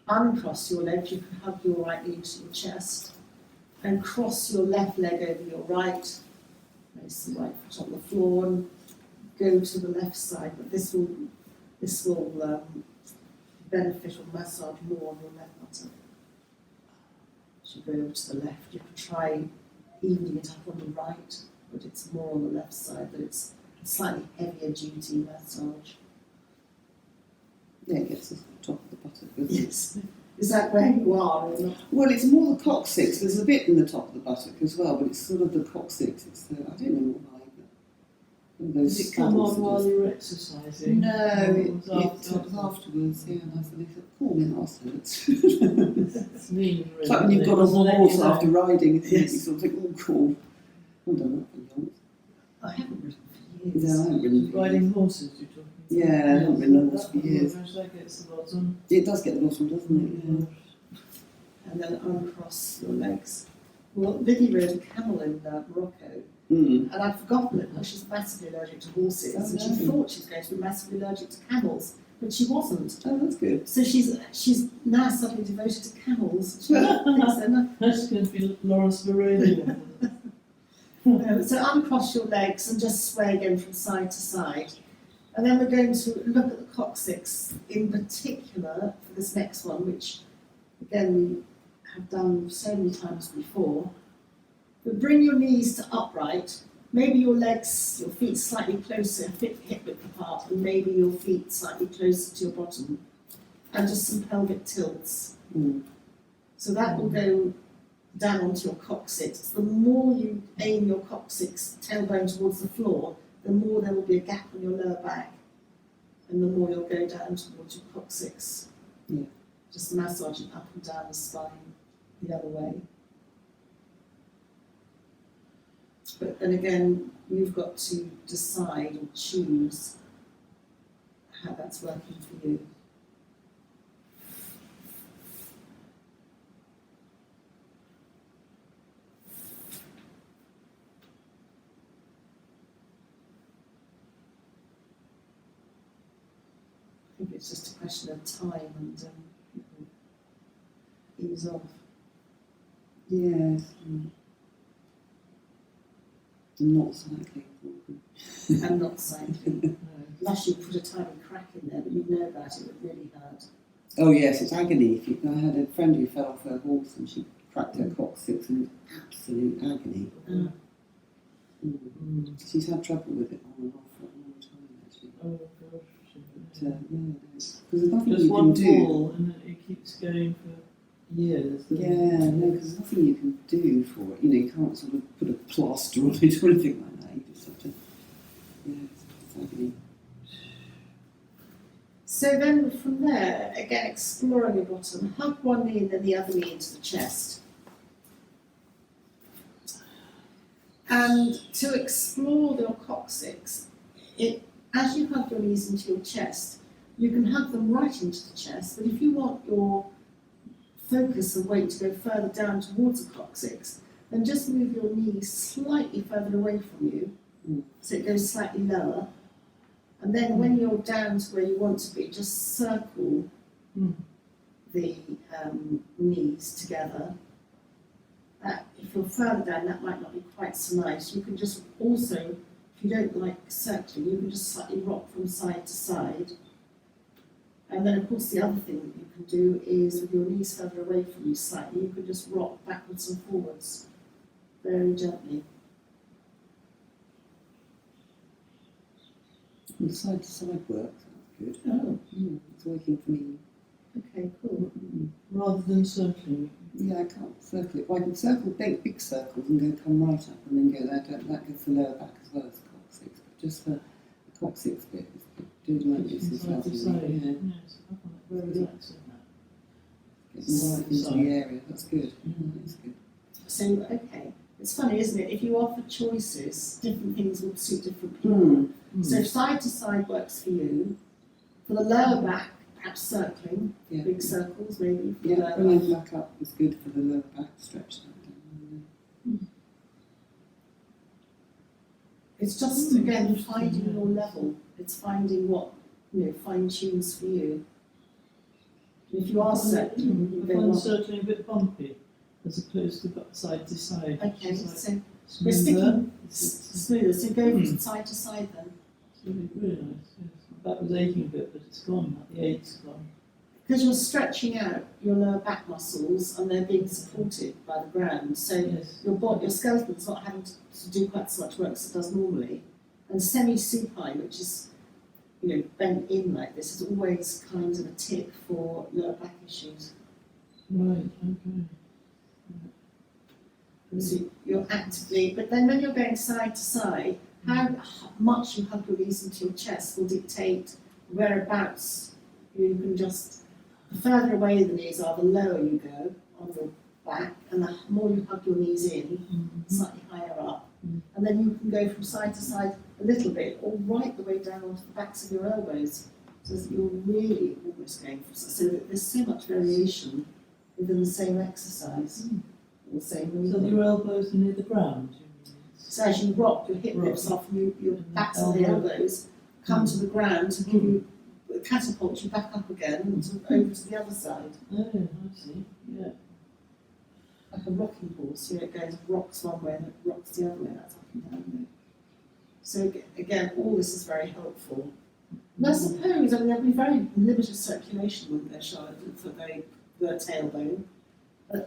uncross your legs. You can hug your right knee to your chest and cross your left leg over your right. Place the right foot on the floor and go to the left side. But this will benefit or massage more on your left buttock. As you go over to the left, you can try evening it up on the right. but it's more on the left side, but it's slightly heavier duty massage. Yeah, it gets to the top of the buttock, doesn't it? Yes. Is that where you are or not? Well, it's more the coccyx. There's a bit in the top of the buttock as well, but it's sort of the coccyx. It's the, I don't know why. But those Did it come saddles on are while just- you were exercising? No, Or it was was afterwards. Yeah, and I said, they said, call me and ask her. It's It's mean, really. like when you've got a Wasn't it, horse you know? after riding, isn't it? Yes. You sort of think, oh, cool. I've done that for young. I haven't written for Yeah, years. I haven't ridden for years. Riding horses, you're talking about? Yeah, I haven't ridden a horse for years. That gets the bottom. It does get the bottom, doesn't it? And then uncross your legs. Well, Vicky rode a camel in Morocco, Yeah. and I'd forgotten it because she's massively allergic to horses, Oh, and she no. thought she was going to be massively allergic to camels, but she wasn't. Oh, that's good. So she's now suddenly devoted to camels. She thinks they're not- That's going to be Lawrence Varane. So uncross your legs and just sway again from side to side. And then we're going to look at the coccyx in particular for this next one, which again we have done so many times before. But bring your knees to upright, maybe your legs, your feet slightly closer, hip width apart, and maybe your feet slightly closer to your bottom, and just some pelvic tilts. Mm. So that will go down onto your coccyx. The more you aim your coccyx tailbone towards the floor, the more there will be a gap on your lower back, and the more you'll go down towards your coccyx. Yeah. Just massaging up and down the spine the other way. But then again, you've got to decide or choose how that's working for you. I think it's just a question of time and people ease off. Yes. Mm. Not cycling. And not cycling. Unless you put a tiny crack in there, but you know about it would really hurt. Oh yes, it's agony. If you, I had a friend who fell off her horse and she cracked her coccyx and absolute agony. Mm. Mm. She's had trouble with it on and off for a long time actually. Oh gosh. But, yeah, because there's nothing Just you one can do. fall and it keeps going for years. doesn't Yeah, it? no, because there's nothing you can do for it. You know, you can't sort of put a plaster on it or anything like that. You just have to, yeah, it's agony. So then from there, again exploring your bottom, hug one knee and then the other knee into the chest. And to explore your coccyx, as you hug your knees into your chest, you can hug them right into the chest, but if you want your focus and weight to go further down towards the coccyx, then just move your knees slightly further away from you, so it goes slightly lower. And then when you're down to where you want to be, just circle the knees together. If you're further down, that might not be quite so nice. You can just also, if you don't like circling, you can just slightly rock from side to side. And then of course the other thing that you can do is with your knees further away from you slightly, you can just rock backwards and forwards very gently. And side to side work, that's good. Oh, It's working for me. okay, cool. Rather than circling. Yeah, I can't circle it. Well, I can circle big circles and go come right up and then go there. That goes for the lower back as well as the coccyx. But just the coccyx bit, doing like this is Side to lovely. side. Yeah. Yes, I find it very relaxing. Getting right into Side. the area. That's good. That's good. So, okay. It's funny, isn't it? If you offer choices, different things would suit different people. Mm. So if side to side works for you, for the lower back, perhaps circling, Yeah. big circles maybe for the Yeah, lower bringing back. back up is good for the lower back stretch. That down. It's just, again, finding your level. It's finding what, fine tunes for you. If you are circling, you I go find on. circling a bit bumpy as opposed to side to side. Okay, It's like so we're smoother. sticking It's smoother. So go from side to side then. really, really nice. Yes. My back was aching a bit, but it's gone. The ache's gone. because you're stretching out your lower back muscles and they're being supported by the ground. So Yes. your skeleton's not having to do quite so much work as it does normally. And semi-supine, which is, bent in like this, is always kind of a tip for lower back issues. Right, okay. So you're actively, but then when you're going side to side, how much you hug your knees into your chest will dictate whereabouts you can just, the further away the knees are, the lower you go on your back, and the more you hug your knees in, slightly higher up. And then you can go from side to side a little bit, or right the way down onto the backs of your elbows, so that you're really almost going for, so that there's so much variation within the same exercise, or the same So movement. your elbows are near the ground? you mean? So as you rock, your hip lifts off, and your backs of the elbows come to the ground to give you, catapult you back up again and over to the other side. Oh, I see, yeah. Like a rocking horse, it goes, rocks one way and it rocks the other way, that's up and down. So again, all this is very helpful. And I suppose, there'll be very limited circulation, wouldn't there, Charlotte, for the tailbone? Yeah,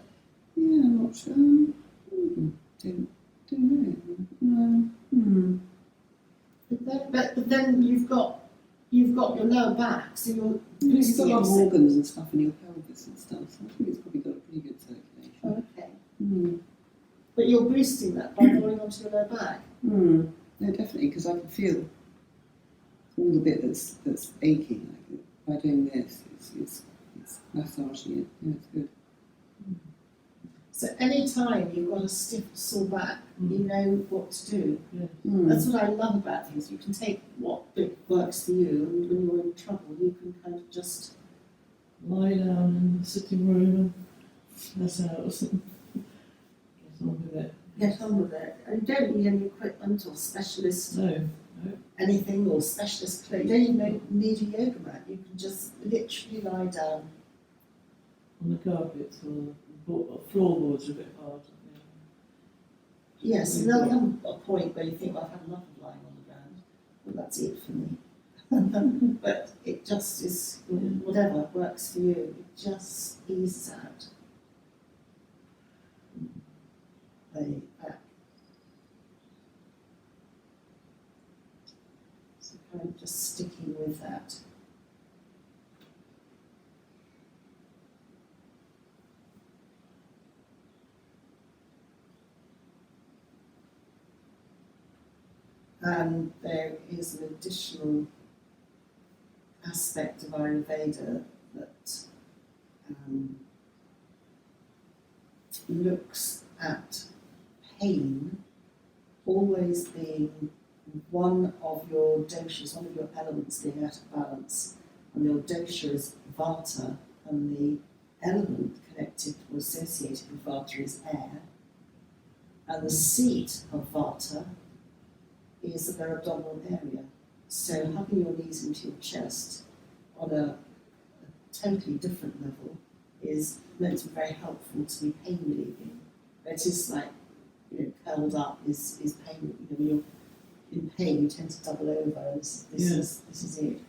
I'm not sure. Don't know. But then you've got your lower back, so you're You've boosting got a lot of it. organs and stuff in your pelvis and stuff, so I think it's probably got a pretty good circulation. Oh, okay. Mm. But you're boosting that by rolling onto your lower back. Mm. No, definitely, because I can feel all the bit that's aching. Like by doing this, it's massaging it. Yeah, it's good. So any time you've got a stiff, sore back, you know what to do. Mm. That's what I love about things. You can take what bit works for you, and when you're in trouble, you can kind of just. Lie down in the sitting room and that's out or something. Get on with it. Get on with it. And you don't need any equipment or specialist No. anything or specialist clothes. You don't even need a yoga mat. You can just literally lie down. On the carpets or floorboards are a bit hard. aren't Yes, and there'll come a point where you think, well, I've had enough of lying on the ground. Well, that's it for me. But it just is, whatever works for you, it just eases out the back. So kind of just sticking with that. And there is an additional aspect of Ayurveda that looks at pain always being one of your doshas, one of your elements being out of balance. And your dosha is vata, and the element connected or associated with vata is air. And the seat of vata is their abdominal area. So hugging your knees into your chest on a totally different level is meant to be very helpful to be pain relieving. But it is like, curled up is pain. When you're in pain, you tend to double over. And this is it.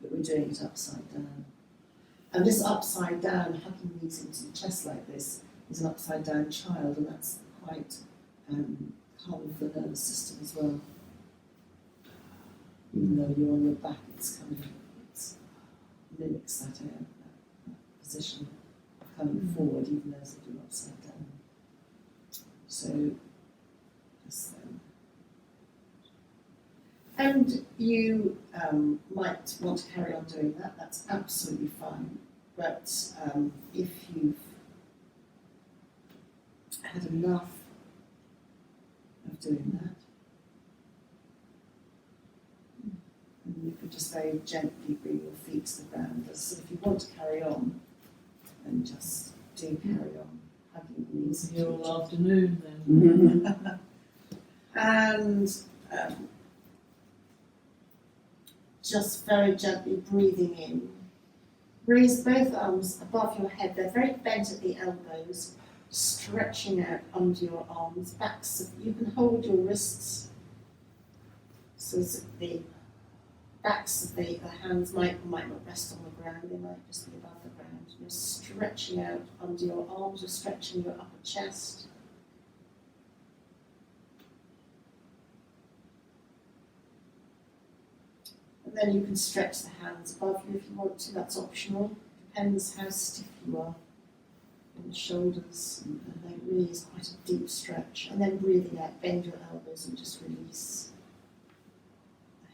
But we're doing it upside down. And this upside down, hugging knees into the chest like this, is an upside down child, and that's quite calm for the nervous system as well. Even though you're on your back, it mimics that position of coming forward, even though it's you're upside down. So, just and you might want to carry on doing that. That's absolutely fine. But if you've had enough of doing that, and you could just very gently bring your feet to the ground. So if you want to carry on, then just do carry on, hugging your knees. Here all afternoon then. And just very gently breathing in. Raise both arms above your head. They're very bent at the elbows, stretching out under your arms, backs. You can hold your wrists so that the backs of the hands might or might not rest on the ground, they might just be above the ground. You're stretching out under your arms, you're stretching your upper chest. And then you can stretch the hands above you if you want to, that's optional. Depends how stiff you are in the shoulders. And then really is quite a deep stretch. And then breathing out, bend your elbows and just release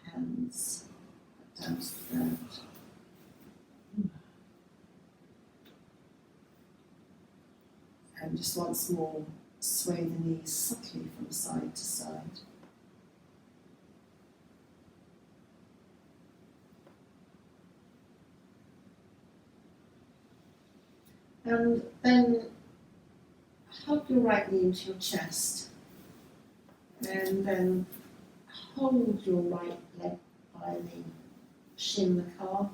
the hands down to the ground. And just once more, sway the knees subtly from side to side. And then hug your right knee into your chest. And then hold your right leg by the shin, the calf,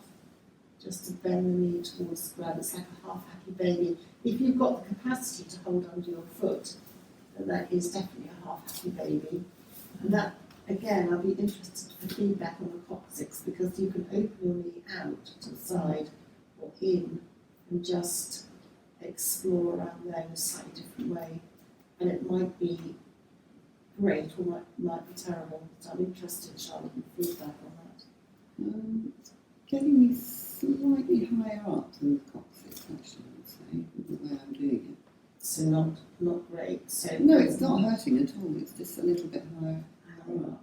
just to bend the knee towards the ground. It's like a half happy baby. If you've got the capacity to hold under your foot, then that is definitely a half happy baby. And that, again, I'll be interested for feedback on the coccyx, because you can open your knee out to the side or in and just explore around there in a slightly different way. And it might be great or might be terrible. So I'm interested, Charlotte, in feedback on that. Getting me slightly higher up than the coccyx, actually, I would say, with the way I'm doing it. So not great. So No, it's not hurting at all, it's just a little bit higher up.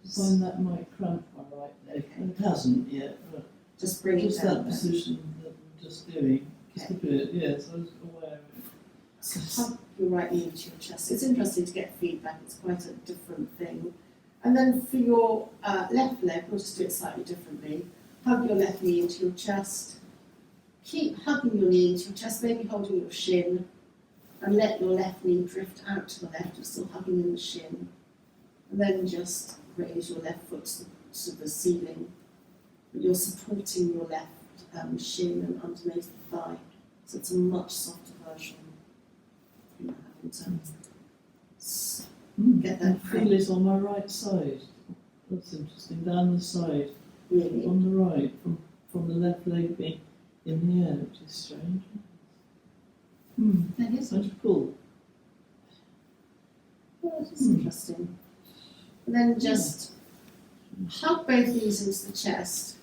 I find that might cramp my right leg. It hasn't yet, but just bring it just down. that position that we're just doing. Just a bit, yes, I was aware of it. So hug your right knee into your chest. It's interesting to get feedback. It's quite a different thing. And then for your left leg, we'll just do it slightly differently. Hug your left knee into your chest. Keep hugging your knee into your chest, maybe holding your shin, and let your left knee drift out to the left. You're still hugging in the shin. And then just raise your left foot to the ceiling. But you're supporting your left shin and underneath the thigh. So it's a much softer version. You know, having to get that Feel it on my right side. That's interesting. Down the side, really. on the right, from the left leg being in the air, which is strange. That is Such cool. It's interesting. And then just hug both knees into the chest.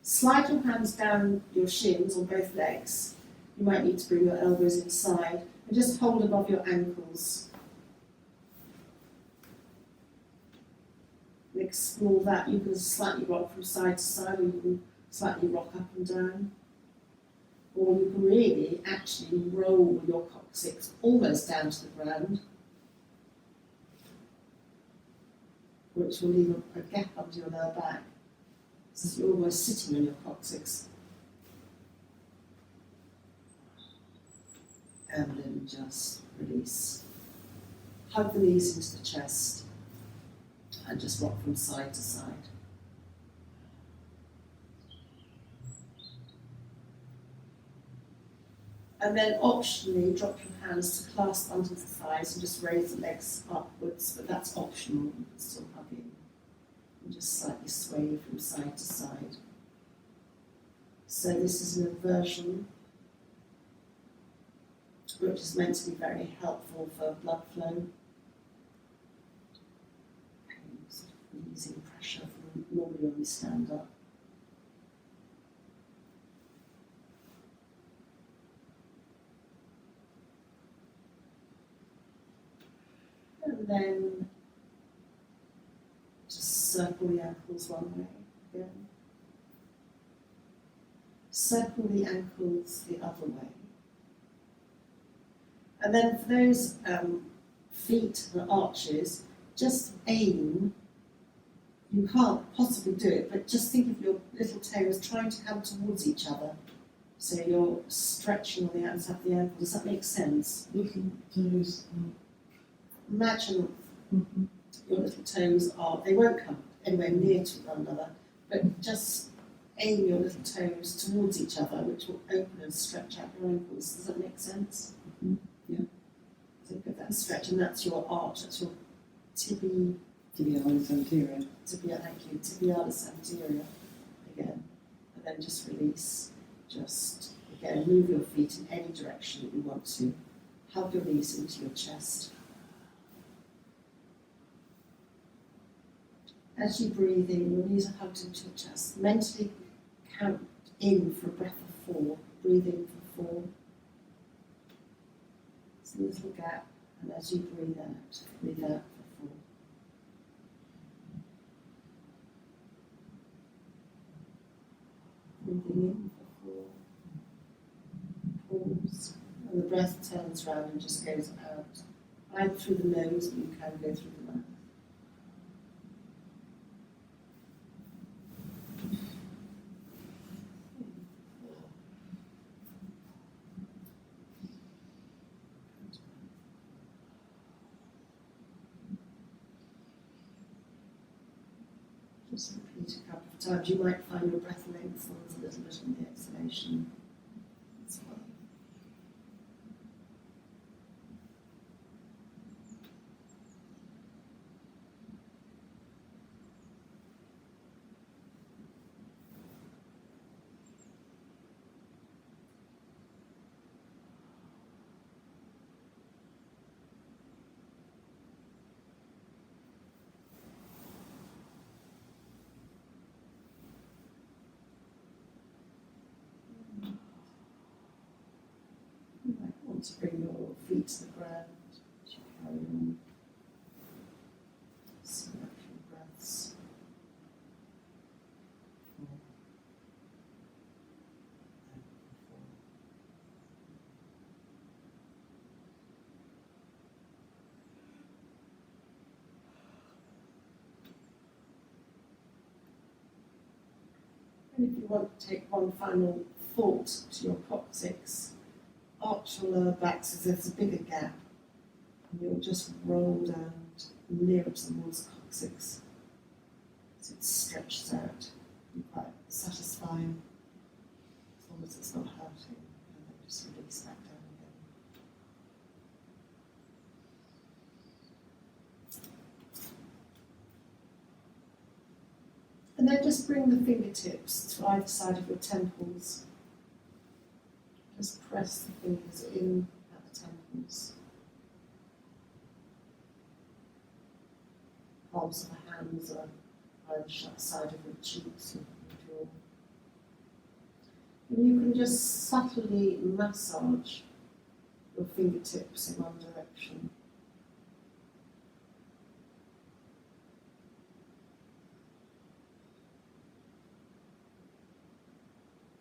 Slide your hands down your shins on both legs. You might need to bring your elbows inside and just hold above your ankles. And explore that. You can slightly rock from side to side, or you can slightly rock up and down. Or you can really actually roll your coccyx almost down to the ground, which will leave a gap under your lower back. So you're almost sitting on your coccyx. And then just release. Hug the knees into the chest and just rock from side to side. And then optionally drop your hands to clasp under the thighs and just raise the legs upwards, but that's optional. You can still hug in and just slightly sway from side to side. So this is an inversion, which is meant to be very helpful for blood flow. Sort of releasing pressure from normally when we stand up. And then just circle the ankles one way again. Circle the ankles the other way. And then for those feet and arches, just aim. You can't possibly do it, but just think of your little toes trying to come towards each other. So you're stretching on the outside of the ankle. Does that make sense? Little toes. Imagine your little toes they won't come anywhere near to one another, but just aim your little toes towards each other, which will open and stretch out your ankles. Does that make sense? Yeah. So get that stretch, and that's your arch, that's your tibia Tibialis anterior. tibialis anterior again, and then just release. Just again move your feet in any direction that you want to. Hug your knees into your chest. As you breathe in, your knees are hugged into your chest. Mentally count in for a breath of 4. Breathe in for 4. It's a little gap, and as you breathe out for 4. Breathing in for 4. Pause. And the breath turns round and just goes out. Either through the nose, or you can go through the mouth. Just repeat a couple of times. You might find your breath lengthens a little bit on the exhalation as well. You might want to bring your feet to the ground as you carry on. Some natural breaths. And if you want to take one final thought to your coccyx, arch your lower back so there's a bigger gap, and you'll just roll down nearer towards coccyx so it stretches out. Be quite satisfying as long as it's not hurting, and then just release back down again. And then just bring the fingertips to either side of your temples. Just press the fingers in at the temples. Palms of the hands are either side of your cheeks or your jaw. And you can just subtly massage your fingertips in one direction.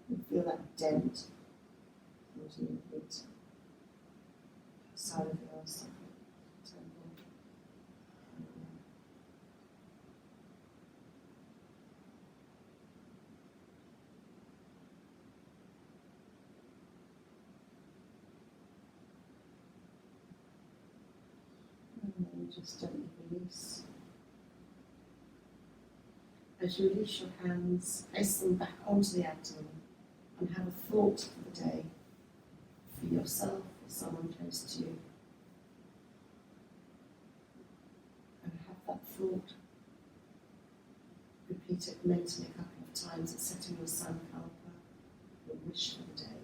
You feel that dent into your feet, side of your temple. And then just gently release. As you release your hands, place them back onto the abdomen and have a thought for the day, for yourself or someone close to you. And have that thought. Repeat it mentally a couple of times, it's setting your sankalpa, your wish for the day.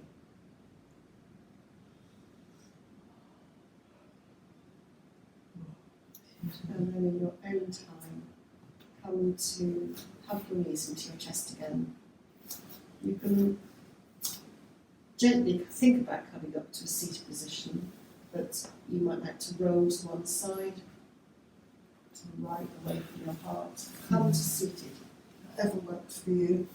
And then in your own time, come to hug your knees into your chest again. You can gently think about coming up to a seated position, but you might like to roll to one side, to the right, away from your heart. Come to seated, whatever works for you.